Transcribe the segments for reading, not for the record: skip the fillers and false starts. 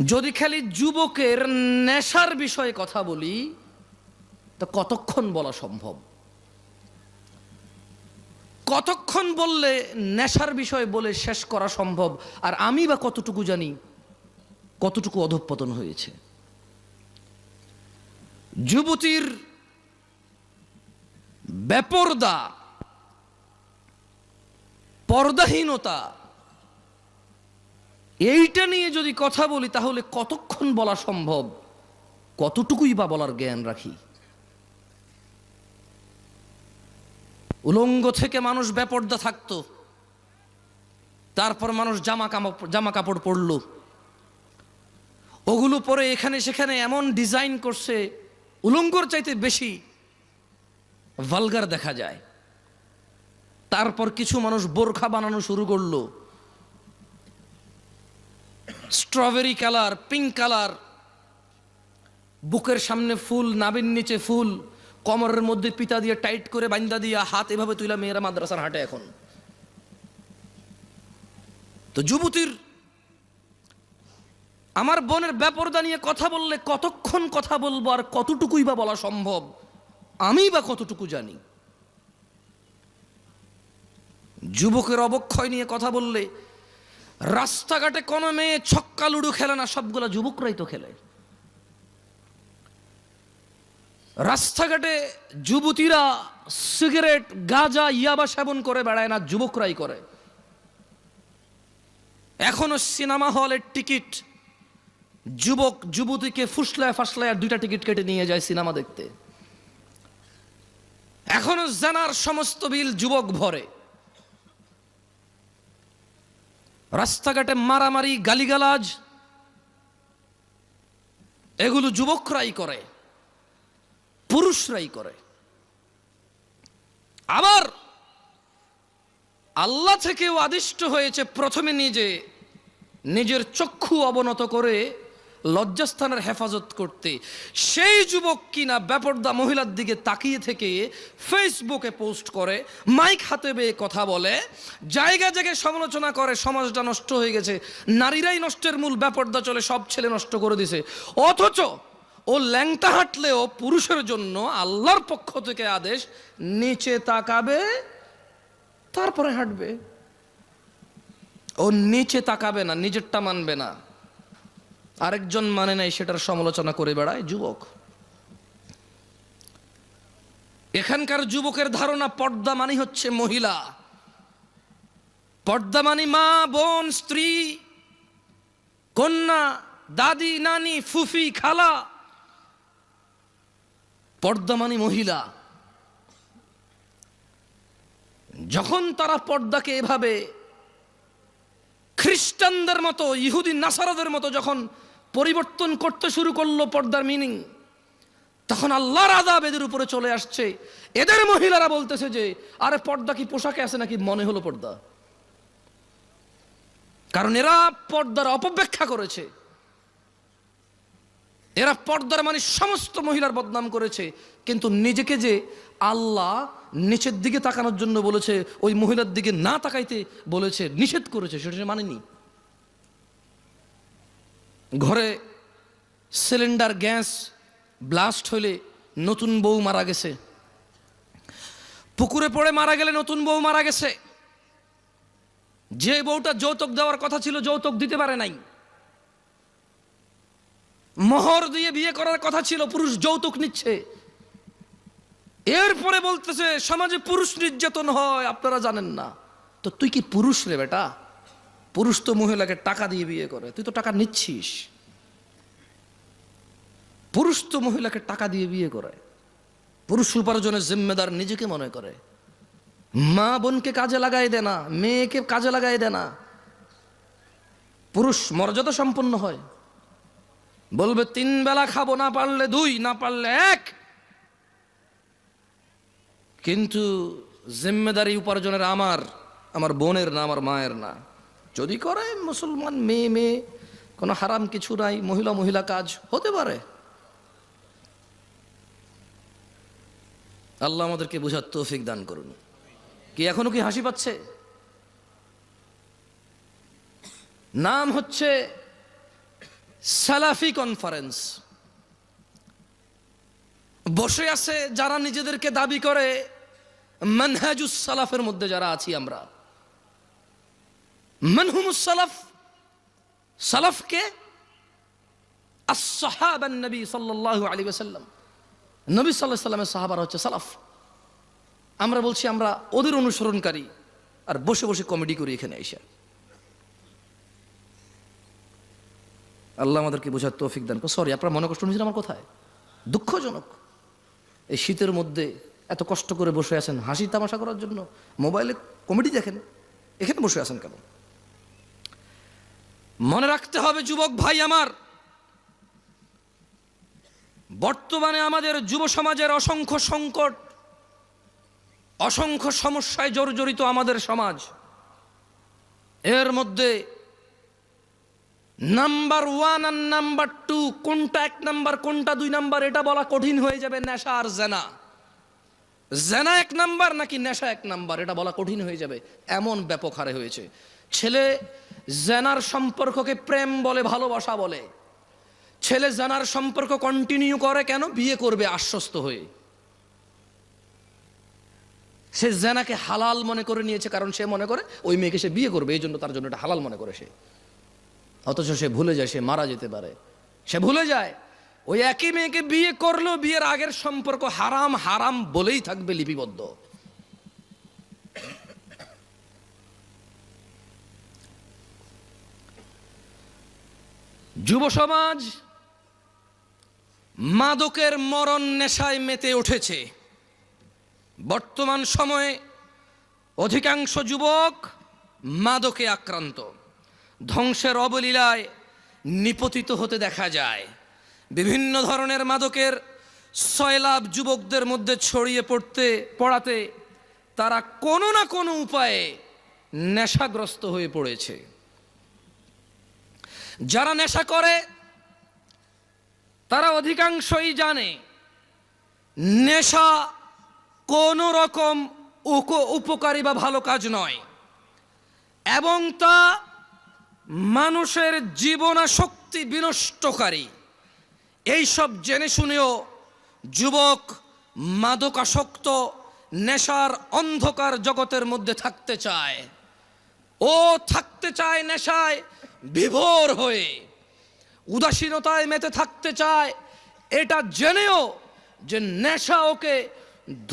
যদি খালি যুবকের নেশার বিষয়ে কথা বলি তো কতক্ষণ বলা সম্ভব? কতক্ষণ বললে নেশার বিষয় বলে শেষ করা সম্ভব? আর আমি বা কতটুকু জানি কতটুকু অধঃপতন হয়েছে। যুবতীর বেপরদা, পর্দাহীনতা, এইটা নিয়ে যদি কথা বলি তাহলে কতক্ষণ বলা সম্ভব? কতটুকুই বা বলার জ্ঞান রাখি? উলঙ্গ থেকে মানুষ বেপরদা থাকতো, তারপর মানুষ জামা কাপড় পরলো, ওগুলো পরে এখানে সেখানে এমন ডিজাইন করছে উলঙ্গর চাইতে বেশি ভালগার দেখা যায়। তারপর কিছু মানুষ বোরখা বানানো শুরু করলো, স্ট্রবেরি কালার, পিঙ্ক কালার, বুকের সামনে ফুল, নাভির নিচে ফুল, কোমরের মধ্যে পিতা দিয়ে টাইট করে বান্দা দিয়ে হাত এভাবে তুইলা মেয়েরা মাদ্রাসার হাঁটে এখন। তো যুবতীর, আমার বোনের বেপরদা নিয়ে কথা বললে কতক্ষণ কথা বলবো আর কতটুকুই বা বলা সম্ভব? আমি বা কতটুকু জানি? যুবকের অবক্ষয় নিয়ে কথা বললে রাস্তাঘাটে কোনো মেয়ে ছক্কা লুডু খেলে না, সবগুলা যুবকরাই তো খেলে। রাস্তাঘাটে যুবতীরা সিগারেট, গাঁজা, ইয়াবা সেবন করে বেড়ায় না, যুবকরাই করে। এখনো সিনেমা হলের টিকিট যুবক যুবতীকে ফুসলায় ফাসলায় আর 2টা টিকিট কেটে নিয়ে যায় সিনেমা দেখতে। এখনো জানার সমস্ত বিল যুবক ভরে। রাস্তাঘাটে মারামারি, গালিগালাজ, এগুলো যুবকরাই করে, পুরুষরাই করে। আবার আল্লাহ থেকেও আদিষ্ট হয়েছে প্রথমে নিজের চক্ষু অবনত করে লজ্জাস্থানের হেফাজত করতে। সেই যুবক কিনা বেপরদা মহিলার দিকে তাকিয়ে থেকে ফেসবুকে পোস্ট করে, মাইক হাতে বেয়ে কথা বলে, জায়গায় জায়গায় সমালোচনা করে, সমাজটা নষ্ট হয়ে গেছে, নারীরাই নষ্টের মূল, বেপরদা চলে, সব ছেলে নষ্ট করে দিছে। অথচ ও ল্যাংটা হাঁটলেও পুরুষের জন্য আল্লাহর পক্ষ থেকে আদেশ, নিচে তাকাবে তারপরে হাঁটবে। ও নিচে তাকাবে না, নিজেরটা মানবে না, আরেকজন মানে নাই সেটার সমালোচনা করে বেড়ায় যুবক। এখানকার যুবকের ধারণা পর্দা মানি হচ্ছে মহিলা, পর্দা মানি মা, বোন, স্ত্রী, কন্যা, দাদি, নানি, ফুফি, খালা। পর্দা মানি মহিলা। যখন তারা পর্দাকে এভাবে খ্রিস্টানদের মতো, ইহুদি নাসারাদের মতো যখন পরিবর্তন করতে শুরু করলো পর্দার মিনিং, তখন আল্লাহর আযাব এদের উপরে চলে আসছে। এদের মহিলারা বলতেছে যে আরে পর্দা কি পোশাকে আছে নাকি, মনে হলো পর্দা। কারণ এরা পর্দার অপব্যাখ্যা করেছে, এরা পর্দার মানে সমস্ত মহিলার বদনাম করেছে। কিন্তু নিজেকে যে আল্লাহ নিচের দিকে তাকানোর জন্য বলেছে, ওই মহিলার দিকে না তাকাইতে বলেছে, নিষেধ করেছে, সেটা মানেনি। ঘরে সিলিন্ডার গ্যাস ব্লাস্ট হলে নতুন বউ মারা গেছে, পুকুরে পড়ে মারা গেলে নতুন বউ মারা গেছে, যে বউটা যৌতুক দেওয়ার কথা ছিল যৌতুক দিতে পারে নাই, মোহর দিয়ে বিয়ে করার কথা ছিল, পুরুষ যৌতুক নিচ্ছে। এরপরে বলতেছে সমাজে পুরুষ নির্যাতন হয়, আপনারা জানেন না। তো তুই কি পুরুষ রে বেটা? পুরুষ তো মহিলাকে টাকা দিয়ে বিয়ে করে, তুই তো টাকা নিচ্ছিস। পুরুষ তো মহিলাকে টাকা দিয়ে বিয়ে করে, পুরুষ উপার্জনের জিম্মেদার নিজেকে মনে করে। মা বোনকে কাজে লাগাই দেয় না, মেয়েকে কাজে লাগাই দেয় না। পুরুষ মর্যাদা সম্পন্ন হয়, বলবে 3 বেলা খাবো, না পারলে 2, না পারলে 1। কিন্তু জিম্মেদারি উপার্জনের আমার বোনের না, আমার মায়ের না। যদি করে মুসলমান মেয়ে, কোনো হারাম কিছু নাই, মহিলা কাজ হতে পারে। আল্লাহ আমাদেরকে বোঝার তৌফিক দান করুন। কি এখনো কি হাসি পাচ্ছে? নাম হচ্ছে সালাফি কনফারেন্স বসে আছে যারা নিজেদেরকে দাবি করে মানহাজুস সালাফের মধ্যে যারা আছি আমরা। মানহুমুস সালাফ, সালাফকে আসহাবান নবী সাল্লাল্লাহু আলাইহি ওয়াসাল্লাম, নবী সাল্লাল্লাহু আলাইহি ওয়াসাল্লামের সাহাবারা হচ্ছে সালাফ। আমরা বলছি আমরা ওদের অনুসরণকারী, আর বসে বসে কমেডি করি এখানে এসে। আল্লাহ আমাদেরকে বোঝার তৌফিক দান করুন। সরি, আপনারা মনে কষ্ট নিয়েছেন আমার কথায়? দুঃখজনক এই শীতের মধ্যে এত কষ্ট করে বসে আছেন হাসি তামাশা করার জন্য, মোবাইলে কমেডি দেখেন, এখানে বসে আছেন কেন? মনে রাখতে হবে যুবক ভাই আমার, বর্তমানে আমাদের যুব সমাজের অসংখ্য সংকট, অসংখ্য সমস্যায় জর্জরিত আমাদের সমাজ। এর মধ্যে নাম্বার 1 আর নাম্বার 2, কোনটা 1 নাম্বার কোনটা 2 নাম্বার এটা বলা কঠিন হয়ে যাবে। নেশা আর জেনা, জেনা 1 নাম্বার নাকি নেশা 1 নাম্বার এটা বলা কঠিন হয়ে যাবে, এমন ব্যাপক হারে হয়েছে। ছেলে জেনার সম্পর্ককে প্রেম বলে, ভালোবাসা বলে। ছেলে জেনার সম্পর্ক কন্টিনিউ করে কেন? বিয়ে করবে আশ্বস্ত হয়ে। সে জেনাকে হালাল মনে করে নিয়েছে, কারণ সে মনে করে ওই মেয়েকে সে বিয়ে করবে, এই জন্য তার জন্য এটা হালাল মনে করে সে। অথচ সে ভুলে যায় সে মারা যেতে পারে। সে ভুলে যায় ওই একই মেয়েকে বিয়ে করলেও বিয়ের আগের সম্পর্ক হারাম হারাম বলেই থাকবে লিপিবদ্ধ। যুব সমাজ মাদকের মরণ নেশায় মেতে উঠেছে। বর্তমান সময়ে অধিকাংশ যুবক মাদকে আক্রান্ত, ধ্বংসের অবলীলায় নিপতিত হতে দেখা যায়। বিভিন্ন ধরনের মাদকের সয়লাভ যুবকদের মধ্যে ছড়িয়ে পড়াতে তারা কোনো না কোনো উপায়ে নেশাগ্রস্ত হয়ে পড়েছে। যারা নেশা করে তারা অধিকাংশই জানে নেশা কোনো রকম উপকারী বা ভালো কাজ নয়, এবং তা মানুষের জীবনাশক্তি বিনষ্টকারী। এইসব জেনে শুনেও যুবক মাদকাসক্ত নেশার অন্ধকার জগতের মধ্যে থাকতে চায়। ও থাকতে চায় নেশায় বিভোর হয়ে, উদাসীনতায় মেতে থাকতে চায়, এটা জেনেও যে নেশা ওকে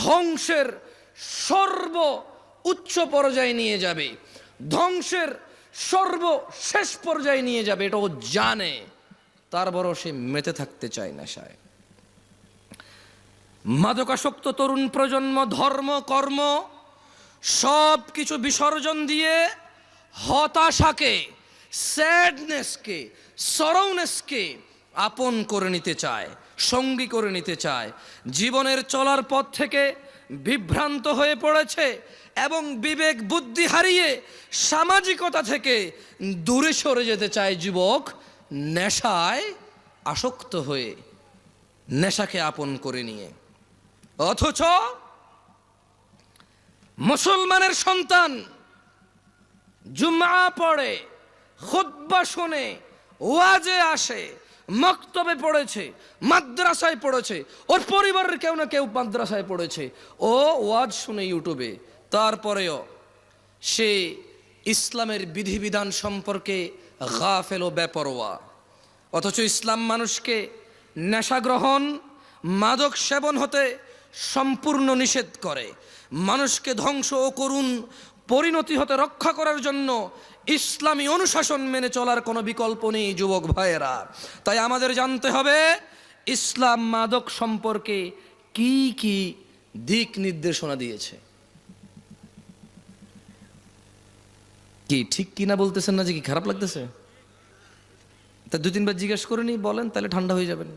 ধ্বংসের সর্ব উচ্চ পর্যায়ে নিয়ে যাবে, ধ্বংসের সর্বশেষ পর্যায়ে নিয়ে যাবে, এটা ও জানে, তারপরও সে মেতে থাকতে চায় নেশায়। মাদকাসক্ত তরুণ প্রজন্ম ধর্ম কর্ম সব কিছু বিসর্জন দিয়ে হতাশাকে, স্যাডনেসকে, সরৌনেসকে আপন করে নিতে চায়, সঙ্গী করে নিতে চায়। জীবনের চলার পথ থেকে বিভ্রান্ত হয়ে পড়েছে এবং বিবেক বুদ্ধি হারিয়ে সামাজিকতা থেকে দূরে সরে যেতে চায় যুবক, নেশায় আসক্ত হয়ে, নেশাকে আপন করে নিয়ে। অথচ মুসলমানের সন্তান জুমআ পড়ে, খুতবা শুনে, ওয়াজে আসে, মক্তবে পড়েছে, মাদ্রাসায় পড়েছে, ওর পরিবারের কেউ না কেউ মাদ্রাসায় পড়েছে, ও ওয়াজ শুনে ইউটিউবে, তারপরেও সে ইসলামের বিধিবিধান সম্পর্কে গাফেল ও বেপরোয়া। অথচ ইসলাম মানুষকে নেশা গ্রহণ, মাদক সেবন হতে সম্পূর্ণ নিষেধ করে। মানুষকে ধ্বংস ও করুণ পরিণতি হতে রক্ষা করার জন্য ইসলামী অনুশাসন মেনে চলার কোনো বিকল্প নেই যুবক ভাইয়েরা। তাই আমাদের জানতে হবে ইসলাম মাদক সম্পর্কে কি কি দিক নির্দেশনা দিয়েছে। কি ঠিক কিনা বলতেছেন না যে কি খারাপ লাগতেছে? তা 2-3 বার জিজ্ঞেস করে নি, বলেন, তাহলে ঠান্ডা হয়ে যাবেন।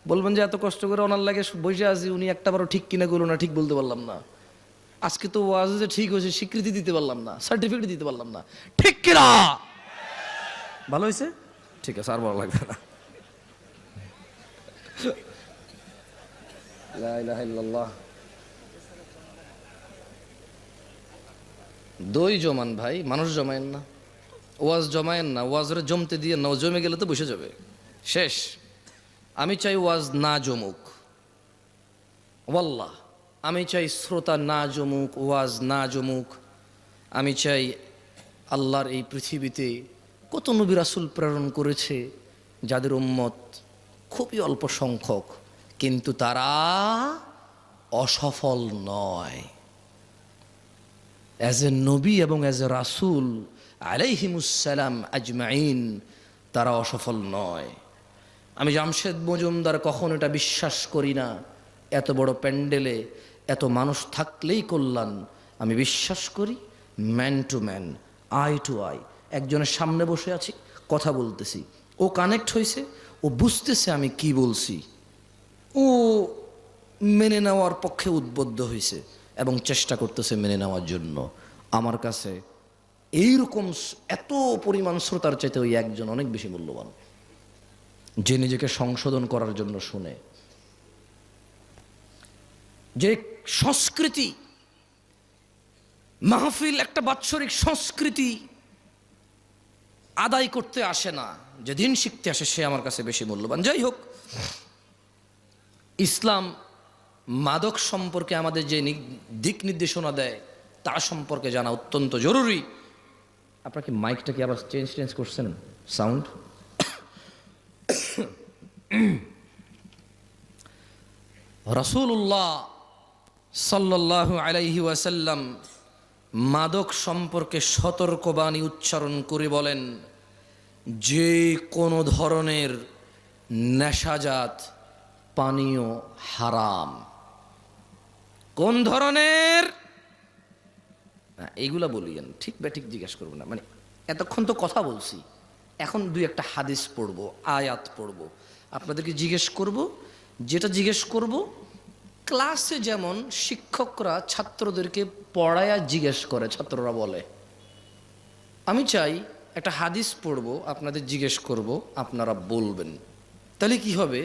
বলবেন যে এত কষ্ট করে ওনার লাগে বসে আছি, উনি একটাবারও ঠিক কিনা করলো না, ঠিক বলতে পারলাম না। আজকে তো ওয়াজ যে ঠিক হয়েছে স্বীকৃতি দিতে পারলাম না, সার্টিফিকেট দিতে পারলাম না, ঠিক কিনা? ভালো হয়েছে, ঠিক আছে, আর ভালো লাগবে না। লা ইলাহা ইল্লাল্লাহ। দই জমান ভাই, মানুষ জমায়েন না, ওয়াজ জমায়েন না, ওয়াজরে জমতে দিয়ে না, জমে গেলে তো বসে যাবে। শেষ। আমি চাই ওয়াজ না জমুক, ওয়াল্লাহ আমি চাই শ্রোতা না জমুক, ওয়াজ না জমুক। আমি চাই আল্লাহর এই পৃথিবীতে কত নবী রাসূল প্রেরণ করেছে, যাদের উম্মত খুবই অল্প সংখ্যক, কিন্তু তারা অসফল নয়। অ্যাজ এ নবী এবং অ্যাজ এ রাসূল আলাইহিমুসসালাম আজমাইন, তারা অসফল নয়। আমি জামশেদ মজুমদার কখন এটা বিশ্বাস করি না এত বড় প্যান্ডেলে এত মানুষ থাকলেই কল্যাণ। আমি বিশ্বাস করি man to man, eye to eye. একজনের সামনে বসে আছি, কথা বলতেছি, ও কানেক্ট হয়েছে, ও বুঝতেছে আমি কি বলছি, ও মেনে নেওয়ার পক্ষে উদ্বুদ্ধ হয়েছে এবং চেষ্টা করতেছে মেনে নেওয়ার জন্য। আমার কাছে এইরকম এত পরিমাণ শ্রোতার চাইতে ওই একজন অনেক বেশি মূল্যবান, যে নিজেকে সংশোধন করার জন্য শুনে। যে সংস্কৃতি মাহফিল একটা বাৎসরিক সংস্কৃতি আদায় করতে আসে না, যে দিন শিখতে আসে, সে আমার কাছে বেশি মূল্যবান। যাই হোক, ইসলাম মাদক সম্পর্কে আমাদের যে দিক নির্দেশনা দেয় তার সম্পর্কে জানা অত্যন্ত জরুরি। আপনার কি মাইকটা কি আবার চেঞ্জ করছেন সাউন্ড? রাসূলুল্লাহ সাল্লাল্লাহু আলাইহি ওয়াসাল্লাম মাদক সম্পর্কে সতর্কবাণী উচ্চারণ করে বলেন, যে কোনো ধরনের নেশাজাত পানীয় হারাম। কোন ধরনের? এইগুলা বলিয়েন, ঠিক ব্যাঠিক জিজ্ঞেস করবো না, মানে এতক্ষণ তো কথা বলছি, এখন দুই একটা হাদিস পড়বো, আয়াত পড়বো, আপনাদেরকে জিজ্ঞেস করব। যেটা জিজ্ঞেস করব ক্লাসে যেমন শিক্ষকরা ছাত্রদেরকে পড়ায়া জিজ্ঞেস করে, ছাত্ররা বলে, আমি চাই একটা হাদিস পড়বো, আপনাদের জিজ্ঞেস করব, আপনারা বলবেন। তাহলে কি হবে?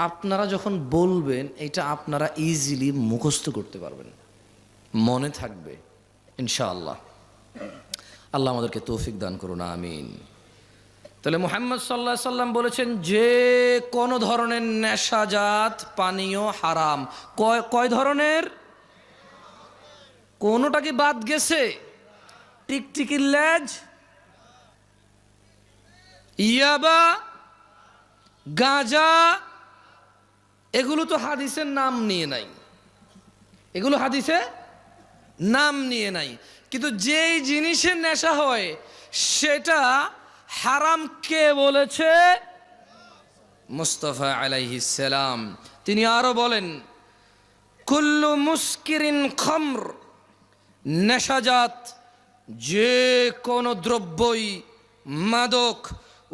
আপনারা যখন বলবেন এটা আপনারা ইজিলি মুখস্থ করতে পারবেন, মনে থাকবে ইনশাআল্লাহ। আল্লাহ আমাদেরকে তৌফিক দান করুন, আমিন। তাহলে মুহাম্মদ সাল্লাল্লাহু আলাইহি সাল্লাম বলেছেন যে কোনো ধরনের নেশাজাত পানীয় হারাম। কয় ধরনের? কোনোটা কি বাদ গেছে? টিকটিকির লেজ, ইয়াবা, গাঁজা, এগুলো তো হাদিসের নাম নিয়ে নাই, এগুলো হাদিসে নাম নিয়ে নাই। কিন্তু যেই জিনিসের নেশা হয় সেটা হারাম কে বলেছে? মুস্তাফা আলাইহিস সালাম। তিনি আরো বলেন, কুল্লু মুস্কিরিন খামর, নেশাজাত যে কোনো দ্রব্যই মাদক,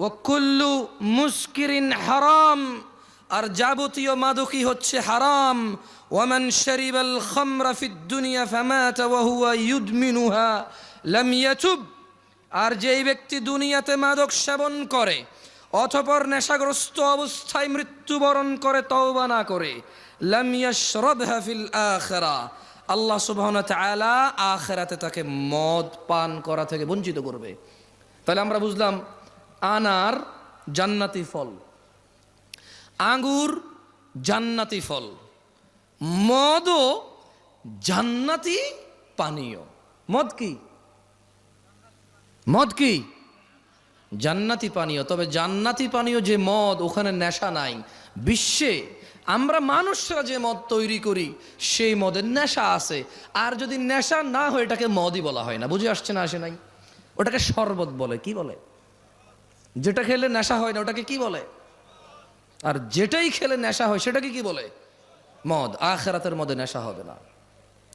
ও কুল্লু মুস্কিরিন হারাম, আর যাবতীয় মাদকই হচ্ছে হারাম। ওয়ামান শারিবাল খামরা ফিদ দুনিয়া ফামাতা ওয়া হুয়া ইউদমিনুহা লাম ইয়াতুব, আর যেই ব্যক্তি দুনিয়াতে মাদক সেবন করে অতঃপর নেশাগ্রস্ত অবস্থায় মৃত্যুবরণ করে তওবা না করে, লাম ইয়াশরাবহা ফিল আখিরাহ, আল্লাহ সুবহানাহু ওয়া তাআলা আখিরাতে তাকে মদ পান করা থেকে বঞ্চিত করবে। তাহলে আমরা বুঝলাম আনার জান্নাতি ফল, আঙ্গুর জান্নাতি ফল, মদও জান্নাতি পানীয়। মদ কি? মদ কি? জান্নাতি পানীয়। তবে জান্নাতি পানীয় যে মদ, ওখানে নেশা নাই। বিশ্বে আমরা মানুষরা যে মদ তৈরি করি সেই মদের নেশা আছে, আর যদি নেশা না হয় এটাকে মদই বলা হয় না। বুঝে আসছে না? আসে নাই? ওটাকে শরবত বলে। কি বলে? যেটা খেলে নেশা হয় না ওটাকে কি বলে? আর যেটাই খেলে নেশা হয় সেটাকে কি বলে? মদ। আখিরাতের মধ্যে নেশা হবে না,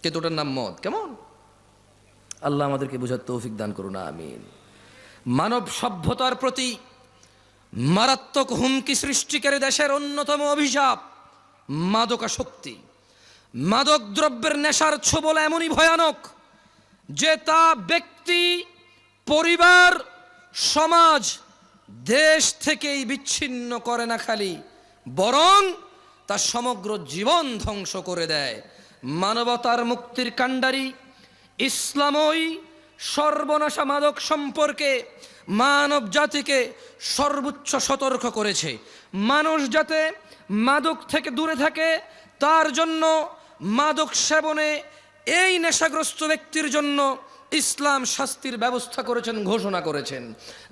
কিন্তু ওটার নাম মদ। কেমন? আল্লাহ আমাদেরকে বুঝার তৌফিক দান করুন, আমিন। মানব সভ্যতার প্রতি মারাত্মক হুমকি সৃষ্টিকারী দেশের অন্যতম অভিশাপ মাদকাসক্তি। মাদক দ্রব্যের নেশার ছোবল এমনই ভয়ানক যে তা ব্যক্তি, পরিবার, সমাজ, দেশ থেকেই বিচ্ছিন্ন করে না খালি, বরং তা সমগ্র জীবন ধ্বংস করে দেয়। মানবতার মুক্তির কাণ্ডারি ইসলামই সর্বনাশা মাদক সম্পর্কে মানব জাতিকে সর্বোচ্চ সতর্ক করেছে। মানুষ যাতে মাদক থেকে দূরে থাকে, তার জন্য মাদক সেবনে এই নেশাগ্রস্ত ব্যক্তির জন্য ইসলাম শাস্তির ব্যবস্থা করেছেন, ঘোষণা করেছেন,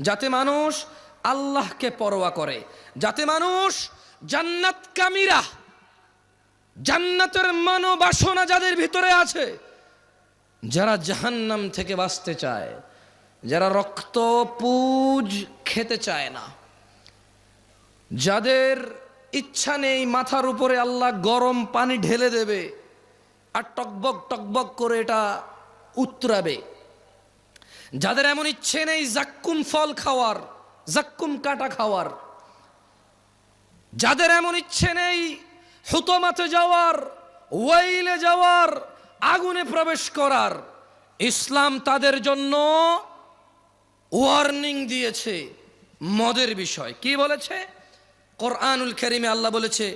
যাতে মানুষ আল্লাহকে পরোয়া করে, যাতে মানুষ জান্নাতকামীরা, জান্নাতের মনোবাসনা যাদের ভিতরে আছে, যারা জাহান্নাম থেকে বাঁচতে চায়, যারা রক্ত পুজ খেতে চায় না, যাদের ইচ্ছা নেই মাথার উপরে আল্লাহ গরম পানি ঢেলে দেবে আর টকবক টকবক করে এটা উতরাবে, যাদের এমন ইচ্ছে নেই জাক্কুম ফল খাওয়ার, জাক্কুম কাটা খাওয়ার, যাদের এমন ইচ্ছে নেই হুতমাতে যাওয়ার, ওয়াইলে যাওয়ার, আগুনে প্রবেশ করার, ইসলাম তাদের জন্য ওয়ার্নিং দিয়েছে মদের বিষয়। কি বলেছে? কোরআনুল কারীমে আল্লাহ বলেছে,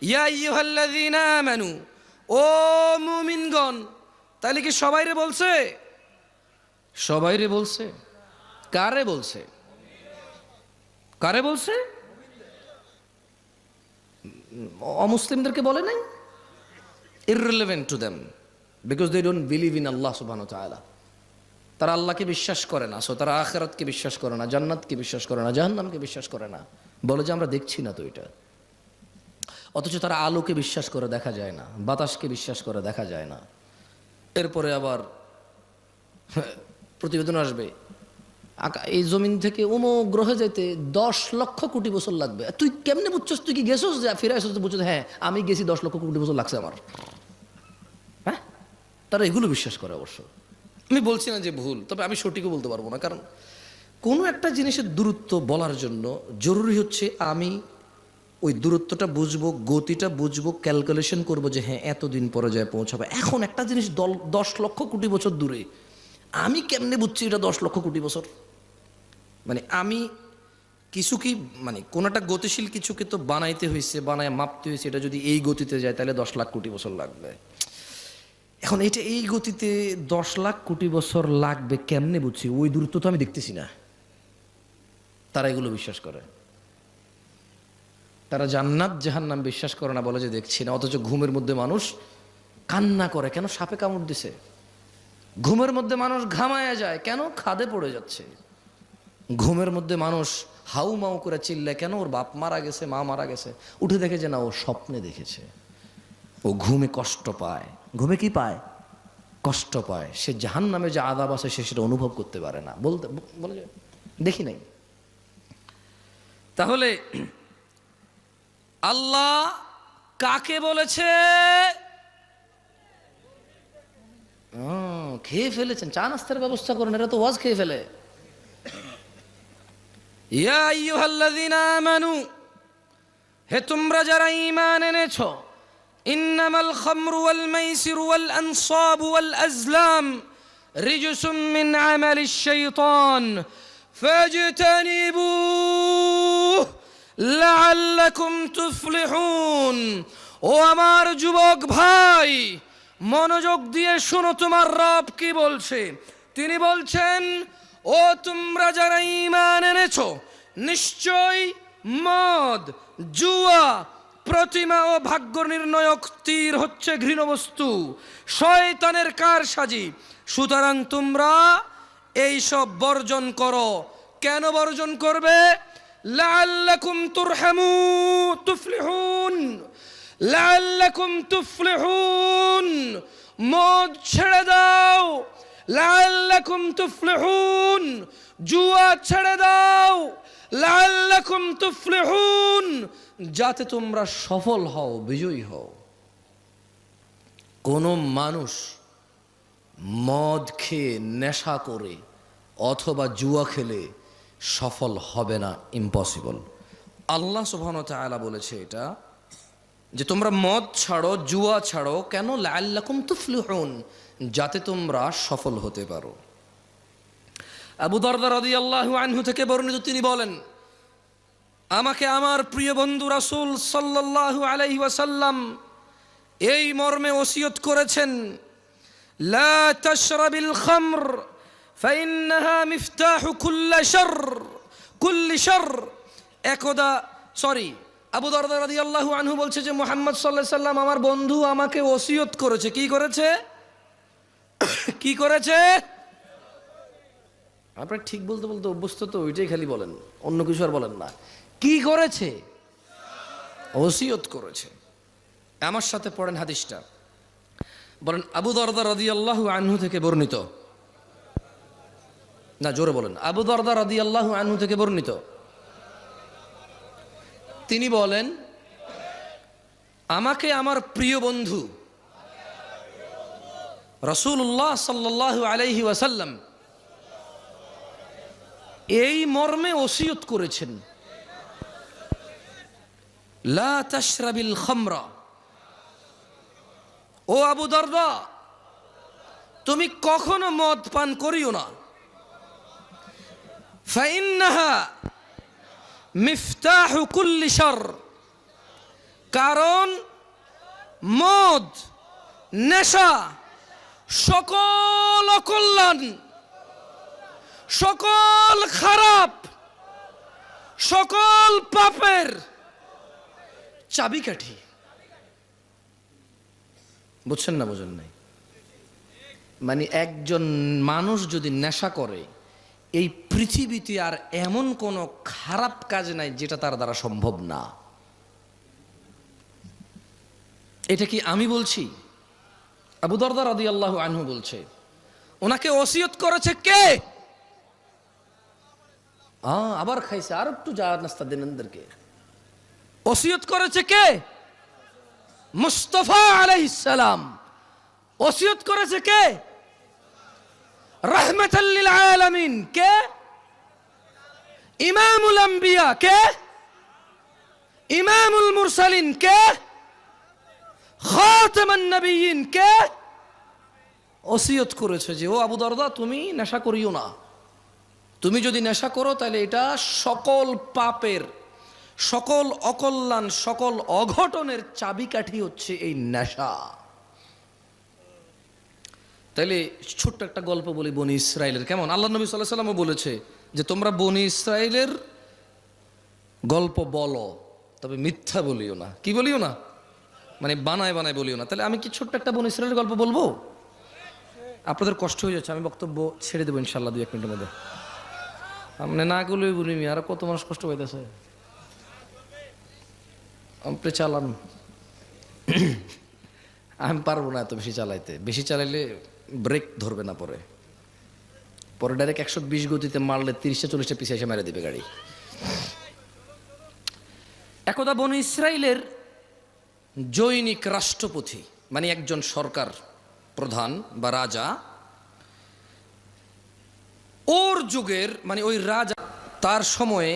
ইয়া আইয়ুহাল্লাযীনা আমানু, ও মুমিনগণ। তাহলে কি সবাইরে বলছে? সবাইরে বলছে? কারে বলছে? কারে বলছে? অমুসলিমদেরকে বলে নাই? irrelevant to them because they don't believe in Allah subhanahu wa ta'ala. তারা আল্লাহকে বিশ্বাস করে না, সো তারা আখিরাতকে বিশ্বাস করে না, জান্নাতকে বিশ্বাস করে না, জাহান্নামকে বিশ্বাস করে না। বলে যে আমরা দেখছি না তো এটা। অথচ তারা আলোকে বিশ্বাস করে দেখা যায় না, বাতাসকে বিশ্বাস করে দেখা যায় না। এরপরে আবার প্রতিবেদন আসবে, এই জমিন থেকে অমুক গ্রহে যেতে 10 লক্ষ কোটি বছর লাগবে। তুই কেমনে বুঝছস? তুই কি গেছস? যে ফিরে আসছিস? বুঝছস? হ্যাঁ, আমি গেছি, 10 লক্ষ কোটি বছর লাগছে আমার। হ্যাঁ, তারা এগুলো বিশ্বাস করে। অবশ্য আমি বলছি না যে ভুল, তবে আমি সঠিকও বলতে পারবো না, কারণ কোনো একটা জিনিসের দূরত্ব বলার জন্য জরুরি হচ্ছে আমি ওই দূরত্বটা বুঝবো, গতিটা বুঝবো, ক্যালকুলেশন করবো যে হ্যাঁ এতদিন পরে যায় পৌঁছাবে। এখন একটা জিনিস 10 লক্ষ কোটি বছর দূরে, আমি কেমনে বুঝছি এটা 10 লক্ষ কোটি বছর? মানে আমি কিছু কি, মানে কোন একটা গতিশীল কিছুকে তো বানাইতে হয়েছে, বানায় মাপতে হয়েছে, এটা যদি এই গতিতে যায় তাহলে 10 লাখ কোটি বছর লাগবে। এখন এটা এই গতিতে 10 লাখ কোটি বছর লাগবে কেমনে বুঝছি? ওই দূরত্ব তো আমি দেখতেছি না। তারা এগুলো বিশ্বাস করে। তারা জান্নাত জাহান্নাম বিশ্বাস করে না, বলে যে দেখছি না। অথচ ঘুমের মধ্যে মানুষ কান্না করে, কেন? সাপে কামড় দিছে। ঘুমের মধ্যে মানুষ ঘামায়া যায়, কেন? খাদে পড়ে যাচ্ছে। ঘুমের মধ্যে মানুষ হাউ মাউ করে চিল্লায়, কেন? ওর বাপ মারা গেছে, মা মারা গেছে। উঠে দেখে যে না, ও স্বপ্নে দেখেছে। ও ঘুমে কষ্ট পায়। ঘুমে কি পায়? কষ্ট পায়। সে জাহান্নামে যে আযাব আছে সে সেটা অনুভব করতে পারে না। বলে দেখি নাই। তাহলে আল্লাহ কাকে বলেছে? খেয়ে ফেলেছেন, চা নাস্তার ব্যবস্থা করেন, এরা তো ওয়াজ খেয়ে ফেলে। ইয়া আইয়ুহাল্লাযীনা আমানু, হে তোমরা যারা ঈমান এনেছো, ইন্নামাল খামরু ওয়াল মাইসিরু ওয়াল আনসাবু ওয়াল আজলাম রিজসুম মিন আমালিশ শাইতান ফাজতানিবুহু লাআল্লাকুম তুফলিহুন। ও আমার যুবক ভাই, মনোযোগ দিয়ে শোনো, তোমার রব কি বলছে। তিনি বলছেন, ও তোমরা যারা ঈমান এনেছো, নিশ্চয় মদ, জুয়া, প্রতিমা ও ভাগ্য নির্ণয়ক তীর হচ্ছে ঘৃণ বস্তু, শয়তানের কারসাজি। সুতরাং তোমরা এইসব বর্জন করো। কেন বর্জন করবে? লাআল্লাকুম তুফলিহুন, লাআল্লাকুম তুফলিহুন। মদ ছেড়ে দাও, লাআল্লাকুম তুফলিহুন। জুয়া ছেড়ে দাও, লাআল্লাকুম তুফলিহুন, যাতে তোমরা সফল হও, বিজয়ী হও। কোন মানুষ মদ খেয়ে, নেশা করে অথবা জুয়া খেলে সফল হবে না, ইম্পসিবল। আল্লাহ সুবহানাহু ওয়া তাআলা বলেছে এটা, যে তোমরা মদ ছাড়ো, জুয়া ছাড়ো। কেন? লাআল্লাকুম তুফলিহুন, যাতে তোমরা সফল হতে পারো। আবু দারদা রাদিয়াল্লাহু আনহু থেকে বর্ণিত, তিনি বলেন, আমাকে আমার প্রিয় বন্ধু রাসূল সাল্লাল্লাহু আলাইহি ওয়াসাল্লাম এই মর্মে ওসিয়ত করেছেন, লা তাশরাবিল খামর ফাইন্নাহা মিফতাহু কুল্লি শারর। একদা আবু দারদা রাদিয়াল্লাহু আনহু বলছে যে মুহাম্মদ সাল্লাল্লাহু আলাইহি সাল্লাম আমার বন্ধু আমাকে ওসিয়ত করেছে। কি করেছে? কি করেছে? আপনি ঠিক বলতে বলতে অভ্যস্ত তো, ওইটাই খালি বলেন, অন্য কিছু আর বলেন না। কি করেছে? ওসিয়ত করেছে। আমার সাথে পড়েন হাদিসটা, বলেন আবু দারদা রাদিয়াল্লাহু আনহু থেকে বর্ণিত, না জোরে বলেন, আবু দারদা রাদিয়াল্লাহু আনহু থেকে বর্ণিত। তিনি বলেন আমাকে আমার প্রিয় বন্ধু রাসূলুল্লাহ সাল্লাল্লাহু আলাইহি ওয়াসাল্লাম এই মর্মে ওসিয়ত করেছেন, লা তাশরাবিল খামরা, ও আবু দারদা তুমি কখনো মদ পান করিও না, ফাইন্নাহা মিফতাহু কুল্লি শারর, কারণ মদ, নেশা সকল অকল্যাণ, সকল খারাপ, সকল পাপের চাবিকাঠি। বুঝছেন না বুঝেন নাই? মানে একজন মানুষ যদি নেশা করে, এই পৃথিবীতে আর এমন কোন খারাপ কাজ নাই যেটা তার দ্বারা সম্ভব না। এটা কি আমি বলছি? আবু দারদা রাদিয়াল্লাহু আনহু বলছে। ওনাকে ওসিয়ত করেছে কে? আবার খাইছে, আর একটু যা নাস্তা দেন এদেরকে। ওসিয়ত করেছে কে? মুস্তাফা আলাইহিস সালাম। ওসিয়ত করেছে কে? রাহমাতাল লিল আলামিন। কে? ইমামুল আম্বিয়া। কে? ইমামুল মুরসালিন। কে? খাতামান নবিয়্যিন। কে? ওসিয়ত করেছে যে ও আবু দারদা তুমি নেশা করিও না, তুমি যদি নেশা করো তাহলে এটা সকল পাপের, সকল অকল্যাণ, সকল অঘটনের চাবিকাঠি হচ্ছে এই নেশা। তাইলে ছোট্ট একটা গল্প বলি বনি ইসরাইলের। কেমন? আল্লাহ নবী সাল্লাল্লাহু আলাইহি ওয়াসাল্লামও বলেছে যে তোমরা বনি ইসরাইলের গল্প বলো, তবে মিথ্যা বলিও না। কি বলিও না? মানে বানায় বানায় বলিও না। তাহলে আমি কি ছোট্ট একটা বনি ইসরাইলের গল্প বলবো? আপনাদের কষ্ট হয়ে যাচ্ছে, আমি বক্তব্য ছেড়ে দেবো ইনশাল্লাহ 2-1 মিনিটের মধ্যে। আপনি না করলেই বলি, আর কত মানুষ কষ্ট পাইতেছে, আপনি চালান। আমি পারবো না এত বেশি চালাইতে, বেশি চালাইলে ব্রেক ধরবে না, পরে ডাইরেক্ট 120 গতিতে মারলে 30-40 পিছিয়ে এসে মেরে দিবে গাড়ি। একদা বনি ইসরাইলের জৈনিক রাষ্ট্রপতি, মানে একজন সরকার প্রধান বা রাজা, ওর যুগের, মানে ওই রাজা তার সময়ে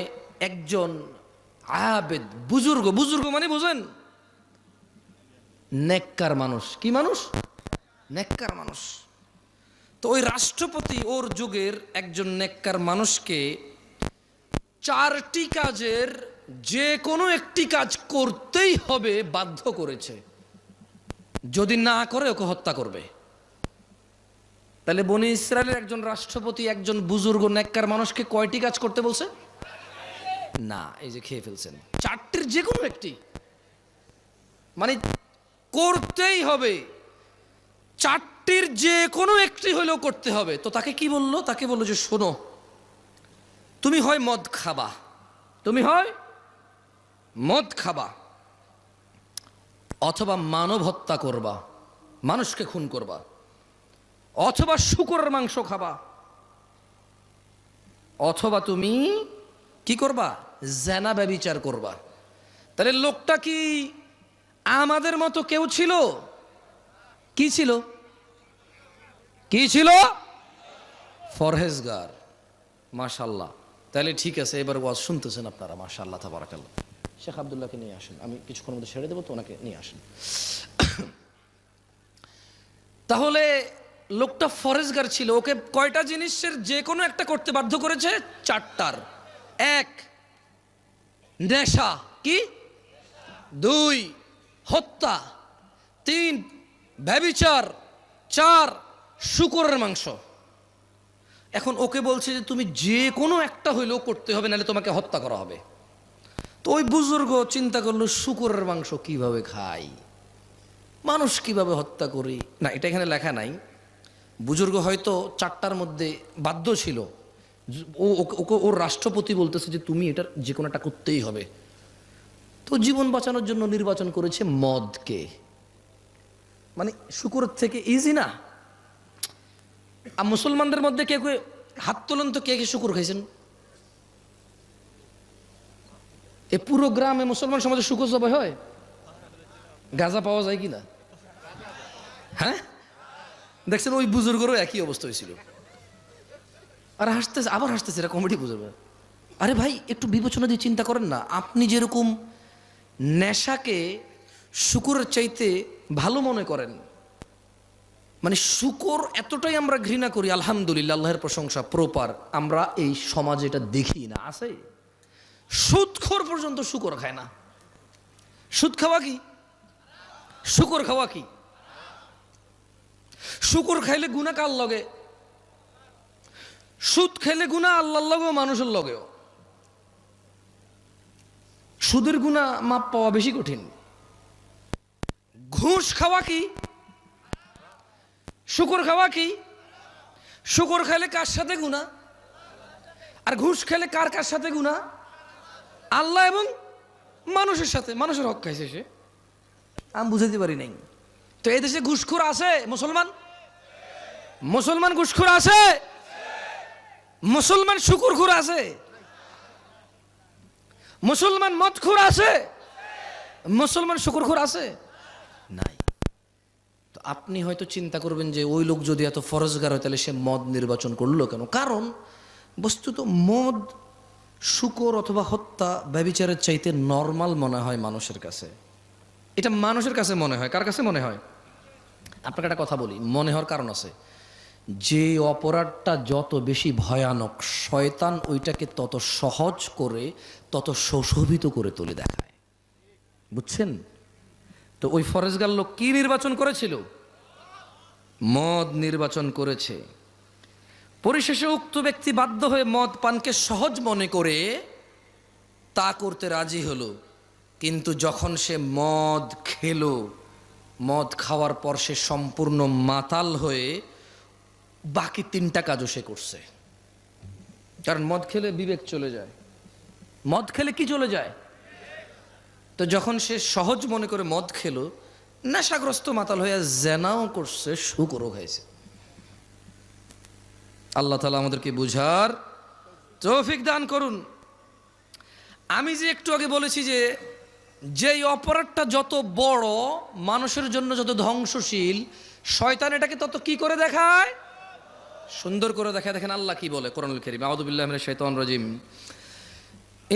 একজন আবেদ, বুজুর্গ, বুজুর্গ মানে বুঝেন, নেককার মানুষ। কি মানুষ? নেককার মানুষ। তো ওই রাষ্ট্রপতি ওর যুগের একজন নেককার মানুষকে 4টি কাজের যে কোনো একটি কাজ করতেই হবে বাধ্য করেছে, যদি না করে ওকে হত্যা করবে। তাহলে বনি ইসরায়েলের একজন রাষ্ট্রপতি একজন বুজুর্গ নেককার মানুষকে কয়টি কাজ করতে বলছে? না, এই যে খেয়ে ফেলছেন, 4টির যে কোনো একটি, মানে করতেই হবে, 4টির যে কোনো একটি হলেও করতে হবে। তো তাকে কি বললো? তাকে বললো যে শোনো, তুমি হয় মদ খাবা, তুমি হয় মদ খাবা, অথবা মানব হত্যা করবা, মানুষকে খুন করবা, অথবা শূকরের মাংস খাবা, অথবা তুমি কি করবা? জেনা ব্যভিচার করবা। তাহলে লোকটা কি আমাদের মতো কেউ ছিল? কি ছিল? কি ছিল? ফরহেজগার। মাশাআল্লাহ। তাহলে ঠিক আছে, এবার ওয়াজ শুনতেছেন আপনারা, মাশাআল্লাহ তাবারাকাল্লাহ। শেখ আব্দুল্লাহকে নিয়ে আসেন, আমি কিছুক্ষণ মধ্যে ছেড়ে দেবো, তো ওনাকে নিয়ে আসেন। তাহলে লোকটা ফরেজগার ছিল, ওকে কয়টা জিনিসের যে কোনো একটা করতে বাধ্য করেছে? 4টার। 1 নেশা, কি? 2 হত্যা, 3 ব্যভিচার, 4 শূকরের মাংস। এখন ওকে বলছে যে তুমি যে কোনো একটা হইলেও করতে হবে, নাহলে তোমাকে হত্যা করা হবে। তো ওই বুজুর্গ চিন্তা করলো শূকরের মাংস কিভাবে খাই, মানুষ কিভাবে হত্যা করি। না, এটা এখানে লেখা নাই। বুজুর্গ হয়তো 4টার মধ্যে বাধ্য ছিল, ওকে ওর রাষ্ট্রপতি বলতেছে যে তুমি এটার যে কোনো একটা করতেই হবে। তো জীবন বাঁচানোর জন্য নির্বাচন করেছে মদকে। মানে শূকরের থেকে ইজি না। আর মুসলমানদের মধ্যে কে কে হাত তোলেন তো, কে কে শূকর খাইছেন? এ পুরো গ্রামে মুসলমান সমাজে শূকর জবাই হয়? গাঁজা পাওয়া যায় কিনা? হ্যাঁ, দেখছেন ওই বুজুর্গেরও একই অবস্থা হয়েছিল। আর হাসতেছে, আবার হাসতেছে, এটা কমেডি বুজুর্গ। আরে ভাই, একটু বিবেচনা দিয়ে চিন্তা করেন না। আপনি যেরকম নেশাকে শূকরের চাইতে ভালো মনে করেন, মানে শূকর এতটাই আমরা ঘৃণা করি, আলহামদুলিল্লাহ, আল্লাহর প্রশংসা, প্রপার আমরা এই সমাজে এটা দেখি না। আছে সুদখোর পর্যন্ত শূকর খায় না। সুদ খাওয়া কি? শূকর খাওয়া কি? শূকর খাইলে গুনাহ কার লগে? সুদ খাইলে গুনাহ আল্লাহর লগেও মানুষের লগেও। সুদের গুনাহ মাপ পাওয়া বেশি কঠিন। ঘুষ খাওয়া কি? শূকর খাওয়া কি? শূকর খাইলে কার সাথে গুনাহ, আর ঘুষ খেলে কার কার সাথে গুনাহ? আল্লাহ এবং মানুষের সাথে। মানুষের হক খাইছে সে, আমি বুঝাইতে পারি নাই। তো এই দেশে ঘুষখোর আছে? মুসলমান মুসলমান ঘুষখোর আছে? মুসলমান শূকরখোর আছে? মুসলমান মদখোর আছে? মুসলমান শূকরখোর আছে? নাই। তো আপনি হয়তো চিন্তা করবেন যে ওই লোক যদি এত ফরজগার হয় তাহলে সে মদ নির্বাচন করলো কেন? কারণ বস্তুত মদ, শূকর অথবা হত্যা, ব্যভিচারের চাইতে নর্মাল মনে হয় মানুষের কাছে। এটা মানুষের কাছে মনে হয়। কার কাছে মনে হয়? আপনাকে একটা কথা বলি, মনে হওয়ার কারণ আছে। যে অপরাধটা যত বেশি ভয়ানক, শয়তান ওইটাকে তত সহজ করে, তত সুশোভিত করে তুলে দেখায়। বুঝছেন? তো ওই ফরেজগার লোক কি নির্বাচন করেছিল? মদ নির্বাচন করেছে। পরিশেষে উক্ত ব্যক্তি বাধ্য হয়ে মদ পানকে সহজ মনে করে তা করতে রাজি হলো। কিন্তু যখন সে মদ খেলো, মদ খাওয়ার পর সে সম্পূর্ণ মাতাল হয়ে বাকি 3টা কাজও সে করছে। কারণ মদ খেলে বিবেক চলে যায়। মদ খেলে কি চলে যায়? তো যখন সে সহজ মনে করে মদ খেলো, নেশাগ্রস্ত মাতাল হয়ে জেনাও করছে, শূকরও খাইছে। আল্লাহ তাআলা আমাদেরকে বুঝার তৌফিক দান করুন। আমি যে একটু আগে বলেছি যে যেই অপরাধটা যত বড়, মানুষের জন্য যত ধ্বংসশীল, শয়তান এটাকে তত কি করে দেখায়? সুন্দর করে দেখায়। দেখেন আল্লাহ কি বলে কোরআনুল কারীম, আউযু বিল্লাহি মিনাশ শাইতানির রাজিম।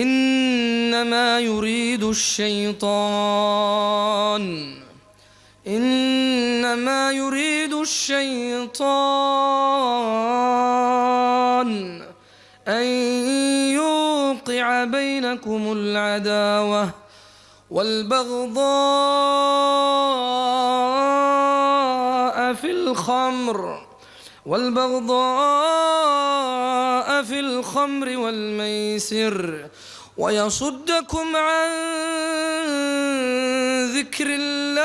ইন্নামা ইউরিদুশ শাইতান إنما يريد الشيطان أن يوقع بينكم العداوة والبغضاء في الخمر والميسر ويصدكم عن ذكر الله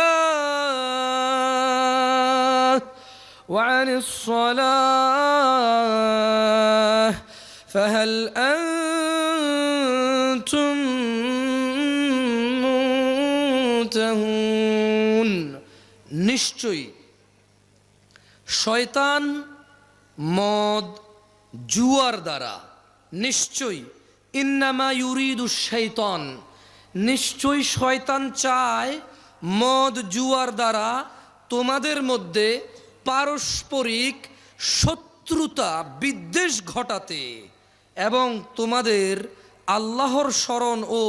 وعن الصلاة فهل أنتم মুনতাহুন। নিশ্চয়ই শয়তান মদ জুয়ার দ্বারা, নিশ্চয়ই ইন্নামা ইউরিদুশ শাইতান, নিশ্চয়ই শয়তান চায় মদ জুয়ার দ্বারা তোমাদের মধ্যে পারস্পরিক শত্রুতা বিদ্বেষ ঘটাতে এবং তোমাদের আল্লাহর স্মরণ ও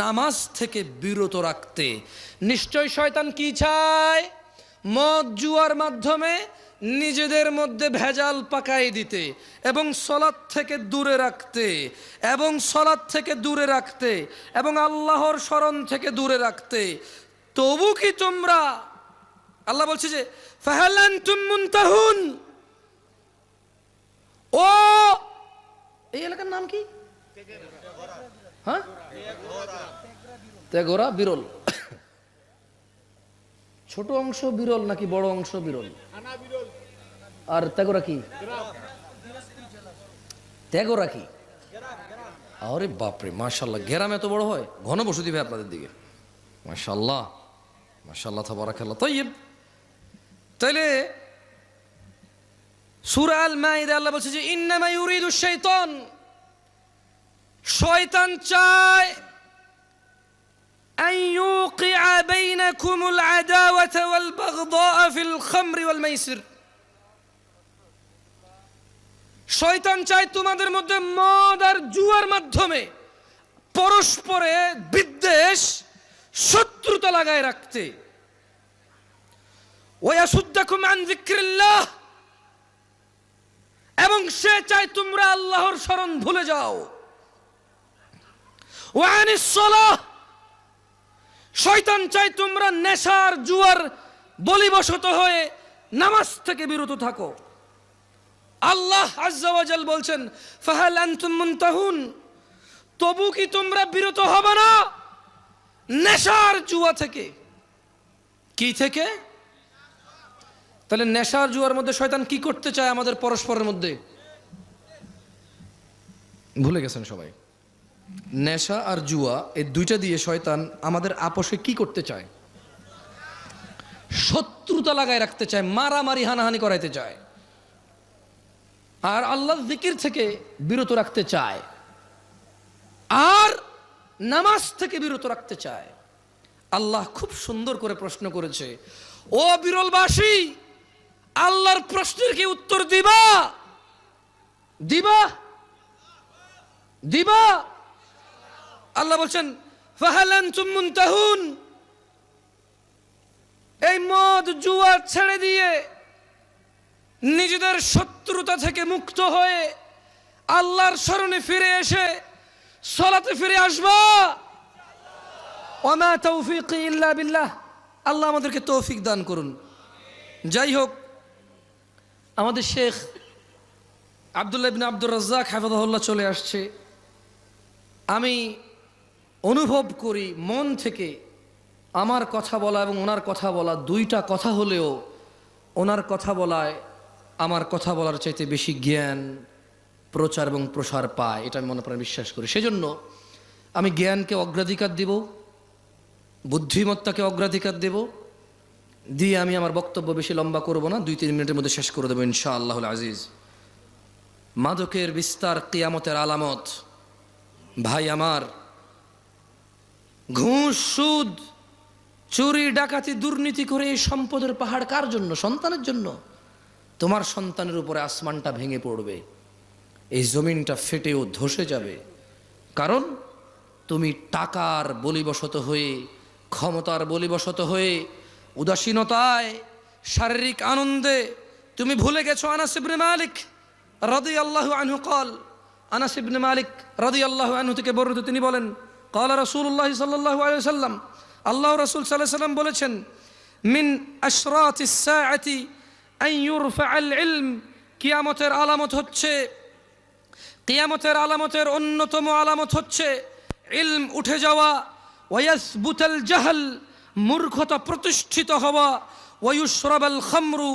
নামাজ থেকে বিরত রাখতে। নিশ্চয় শয়তান কি চায়? মদ জুয়ার মাধ্যমে নিজেদের মধ্যে ভেজাল পাকাই দিতে এবং সলাত থেকে দূরে রাখতে এবং আল্লাহর স্মরণ থেকে দূরে রাখতে। তবু কি তোমরা, আল্লাহ বলছে যে ফাহাল আনতুম মুনতাহুন, ও এই এলাকার নাম কি? হ্যাঁ, তেঘরা বিরল। ছোট অংশ বিরল নাকি বড় অংশ বিরল? আর তেঘরা কি? তেঘরা কি? আরে বাপরে, মাশাআল্লাহ, গ্রাম এত বড় হয়? ঘন বসতি ভাই আপনাদের দিকে, মাশাআল্লাহ মাশাআল্লাহ তাবারাকাল্লাহ। তাইয়্যিব, তাইলে সূরা আল মাইদা আল্লাহ বলছে যে ইন্নামা ইউরিদু শাইতান, শয়তান চায় আন ইউকিআ বাইনাকুমুল আদাওয়াতা ওয়াল বাগদাআ ফিল খামরি ওয়াল মাইসির। শয়তান চায় তোমাদের মধ্যে মদ আর জুয়ার মাধ্যমে পরস্পরে বিদ্বেষ, শত্রুতা লাগায় রাখতে। ওয়াসুদ্দাকুম আন যিকরিল্লাহ, এবং সে চায় তোমরা আল্লাহর স্মরণ ভুলে যাও। ওয়া আনিস সালাহ, শয়তান চায় তোমরা নেশার জুয়ার বলিবশত হয়ে নামাজ থেকে বিরত থাকো। আল্লাহ আজ্জা ওয়া জাল বলছেন ফাহাল আনতুম মুনতাহুন, তবু কি তোমরা বিরত হবে না নেশার জুয়া থেকে? কি থেকে? তাহলে নেশার জুয়ার মধ্যে শয়তান কি করতে চায় আমাদের পরস্পরের মধ্যে? ভুলে গেছেন সবাই? নেশা আর জুয়া এই দুইটা দিয়ে শয়তান আমাদের আপোষে কি করতে চায়? শত্রুতা লাগায় রাখতে চায়, মারামারি হানাহানি করাইতে চায়, আর আল্লাহর জিকির থেকে বিরত রাখতে চায়, আর নামাজ থেকে বিরত রাখতে চায়। আল্লাহ খুব সুন্দর করে প্রশ্ন করেছে, ও বিরলবাসী, আল্লাহর প্রশ্নের কি উত্তর দিবা? দিবা? দিবা? আল্লাহ বলছেন ফাহাল আনতুম মুনতাহুন, এই মদ জুয়া ছেড়ে দিয়ে নিজেদের শত্রুতা থেকে মুক্ত হয়ে আল্লাহর শরণে ফিরে এসে সালাতে ফিরে আসবা। ওয়া মা তাওফীকি ইল্লা বিল্লাহ, আল্লাহ আমাদেরকে তৌফিক দান করুন। যাই হোক, আমাদের শেখ আব্দুল্লাহ ইবনে আব্দুর রাজ্জাক হাফিজাহুল্লাহ চলে আসছে। আমি অনুভব করি মন থেকে আমার কথা বলা এবং ওনার কথা বলা দুইটা কথা হলেও ওনার কথা বলায় আমার কথা বলার চাইতে বেশি জ্ঞান প্রচার এবং প্রসার পায়, এটা আমি মনে প্রাণে বিশ্বাস করি। সেজন্য আমি জ্ঞানকে অগ্রাধিকার দেব, বুদ্ধিমত্তাকে অগ্রাধিকার দেব, দিয়ে আমি আমার বক্তব্য বেশি লম্বা করব না, 2-3 মিনিটের মধ্যে শেষ করে দেবো ইনশাআল্লাহুল আজিজ। মাদকের বিস্তার কিয়ামতের আলামত। ভাই আমার, ঘুষ, সুদ, চুরি, ডাকাতি, দুর্নীতি করে এই সম্পদের পাহাড় কার জন্য? সন্তানের জন্য। তোমার সন্তানের উপরে আসমানটা ভেঙে পড়বে, এই জমিনটা ফেটেও ধসে যাবে, কারণ তুমি টাকার বলিবশত হয়ে, ক্ষমতার বলিবশত হয়ে, উদাসীনতায়, শারীরিক আনন্দে তুমি ভুলে গেছো। আনাস ইবনে মালিক রাদিয়াল্লাহু আনহু قال, আনাস ইবনে মালিক রাদিয়াল্লাহু আনহু থেকে বর্ণিত, তিনি বলেন قال রাসূলুল্লাহ সাল্লাল্লাহু আলাইহি ওয়াসাল্লাম, আল্লাহ রাসূল সাল্লাল্লাহু আলাইহি ওয়াসাল্লাম বলেছেন, মিন আশরাতিস সাআতি আন ইউরফাআল ইলম, কিয়ামতের আলামত হচ্ছে, কিয়ামতের আলামতের অন্যতম আলামত হচ্ছে ইলম উঠে যাওয়া, ওয়ায়াসবুতাল জাহল, মূর্খতা প্রতিষ্ঠিত হওয়া, ওয়ায়ুশরাবাল খামরু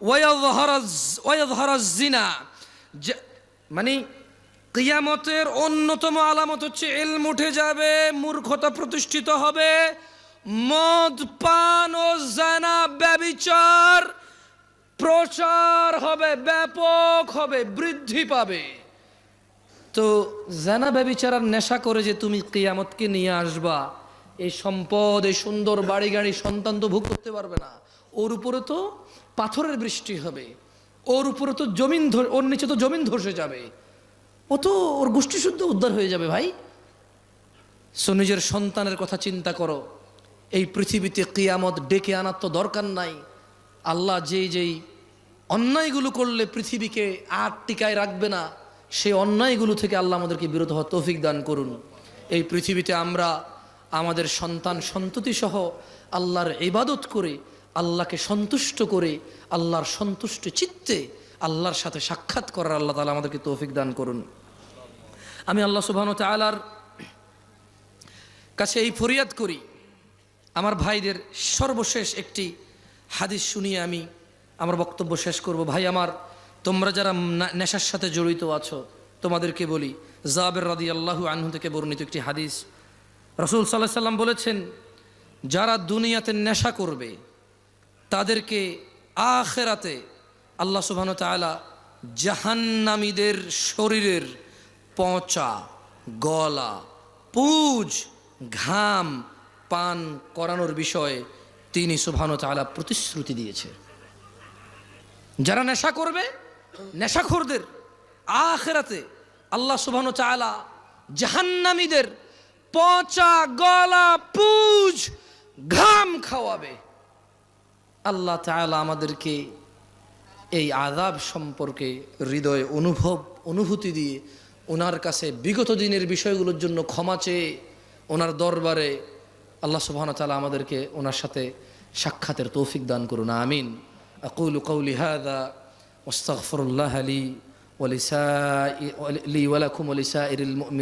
ওয়ায়াযহারাজ জিনা। মানে কিয়ামতের অন্যতম আলামত হচ্ছে ইলম উঠে যাবে, মূর্খতা প্রতিষ্ঠিত হবে, মদ পান ও জিনা ব্যভিচার প্রচার হবে, ব্যাপক হবে, বৃদ্ধি পাবে। তো জিনা ব্যভিচার আর নেশা করে যে তুমি কিয়ামতকে নিয়ে আসবা, এই সম্পদ, এই সুন্দর বাড়ি গাড়ি, সন্তান তো ভোগ করতে পারবে না, ওর উপরে তো পাথরের বৃষ্টি হবে, ওর উপরে তো জমিন, ওর নিচে তো জমিন ধসে যাবে, ও তো ওর গোষ্ঠী শুদ্ধ উদ্ধার হয়ে যাবে। ভাই, সো নিজের সন্তানের কথা চিন্তা করো। এই পৃথিবীতে কিয়ামত ডেকে আনার তো দরকার নাই। আল্লাহ যেই অন্যায়গুলো করলে পৃথিবীকে আর টিকায় রাখবে না, সেই অন্যায়গুলো থেকে আল্লাহ আমাদেরকে বিরত হওয়ার তৌফিক দান করুন। এই পৃথিবীতে আমরা আমাদের সন্তান সন্ততি সহ আল্লাহর ইবাদত করে, আল্লাহকে সন্তুষ্ট করে, আল্লাহর সন্তুষ্ট চিত্তে আল্লাহর সাথে সাক্ষাৎ করার আল্লাহ তাআলা আমাদেরকে তৌফিক দান করুন। আমি আল্লাহ সুবহানাহু ওয়া তাআলার কাছে এই ফরিয়াদ করি, আমার ভাইদের সর্বশেষ একটি হাদিস শুনিয়ে আমি আমার বক্তব্য শেষ করব। ভাই আমার, তোমরা যারা নেশার সাথে জড়িত আছো তোমাদেরকে বলি, জাবের রাদিয়াল্লাহু আনহু থেকে বর্ণিত একটি হাদিস, রাসূল সাল্লাল্লাহু আলাইহি সাল্লাম বলেছেন, যারা দুনিয়াতে নেশা করবে তাদেরকে আখিরাতে আল্লাহ সুবহানাহু ওয়া তাআলা জাহান্নামীদের শরীরের পচা, গলা, পুজ, ঘাম পান করানোর বিষয়ে তিনি সুবহানাহু ওয়া তাআলা প্রতিশ্রুতি দিয়েছে। যারা নেশা করবে, নেশাখোরদের আখিরাতে আল্লাহ সুবহানাহু ওয়া তাআলা জাহান্নামীদের পচা, গলা, পুজ, ঘাম খাওয়াবে। আল্লাহ তাআলা আমাদেরকে এই আযাব সম্পর্কে হৃদয়ে অনুভূতি দিয়ে ওনার কাছে বিগত দিনের বিষয়গুলোর জন্য ক্ষমা চেয়ে ওনার দরবারে আল্লাহ সুবহানাহু ওয়া তাআলা আমাদেরকে ওনার সাথে সাক্ষাতের তৌফিক দান করুন, আমিন। আকুলু কওলি হাযা ওয়াস্তাগফিরুল্লাহ লি ওয়া লাকুম ওয়া লিসাইরিল মুমিনিন।